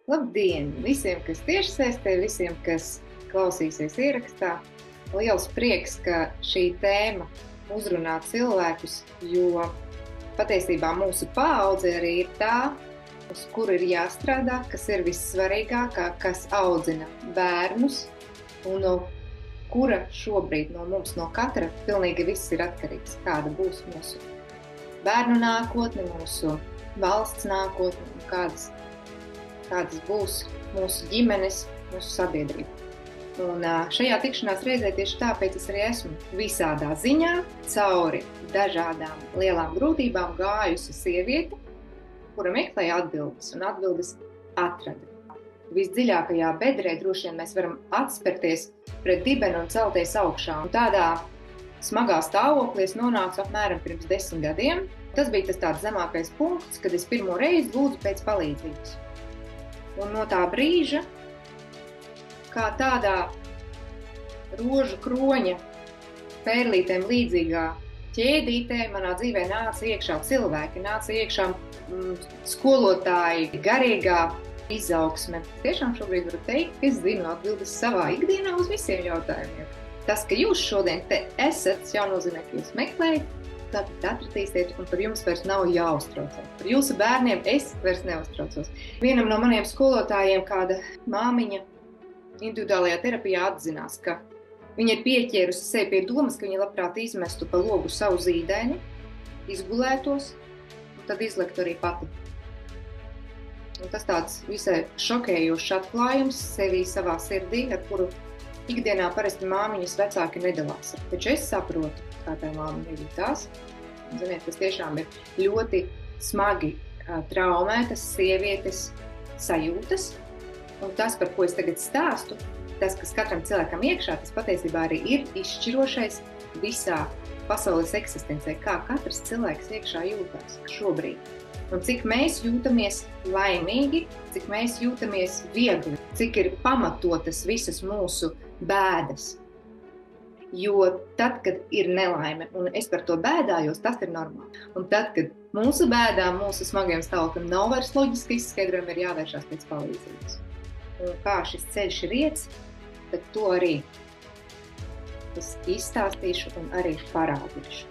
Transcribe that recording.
Labdien! Visiem, kas tiešsaistē, visiem, kas klausīsies ierakstā. Liels prieks, ka šī tēma uzrunā cilvēkus, jo patiesībā mūsu paudze arī ir tā, uz kuru ir jāstrādā, kas ir vissvarīgākā, kas audzina bērnus un no kura šobrīd no mums, no katra, pilnīgi viss ir atkarīgs. Kāda būs mūsu bērnu nākotne, mūsu valsts nākotne un kādas būs mūsu ģimenes, mūsu sabiedrība. Un šajā tikšanās reizē tieši tāpēc es arī esmu visādā ziņā cauri dažādām lielām grūtībām gājusi sieviete, kura meklēja atbildes un atbildes atrada. Visdziļākajā bedrē droši vien mēs varam atspērties pret dibenu un celties augšā. Un tādā smagā stāvoklī es nonācu apmēram pirms 10 gadiem. Tas bija tas tāds zemākais punkts, kad es pirmo reizi lūdzu pēc palīdzības. Un no tā brīža, kā tādā rožu kroņa pērlītēm līdzīgā ķēdītē, manā dzīvē nāca iekšā cilvēki, nāca iekšā skolotāji, garīgā izaugsme. Tiešām šobrīd varu teikt, ka es zinu atbildes savā ikdienā uz visiem jautājumiem. Tas, ka jūs šodien te esat, jau nozīmē, ka jūs meklējat, tātad atradīsiet, un par jums vairs nav jāuztraucās. Par jūsu bērniem es vairs neuztraucos. Vienam no maniem skolotājiem kāda māmiņa individuālajā terapijā atzinās, ka viņa ir pieķērusi sevi pie domas, ka viņa labprāt izmestu pa logu savu zīdaini, izgulētos, un tad izlektu arī pati. Un tas tāds visai šokējošs atklājums sevī savā sirdī, ar kuru ikdienā parasti māmiņas vecāki nedalās. Taču es saprotu, kā tā māmiņa jūtās. Ziniet, tas tiešām ir ļoti smagi traumētas sievietes sajūtas. Un tas, par ko es tagad stāstu, tas, kas katram cilvēkam iekšā, tas patiesībā arī ir izšķirošais visā pasaules eksistencē, kā katrs cilvēks iekšā jūtās šobrīd. Un cik mēs jūtamies laimīgi, cik mēs jūtamies viegli, cik ir pamatotas visas mūsu bēdas. Jo tad, kad ir nelaime, un es par to bēdājos, tas ir normāli. Un tad, kad mūsu bēdām, mūsu smagiem stāvokļiem nav vairs loģiski izskaidrojumi, ir jāvēršās pēc palīdzības. Un kā šis ceļš ir iets, tad to arī es izstāstīšu un arī parādīšu.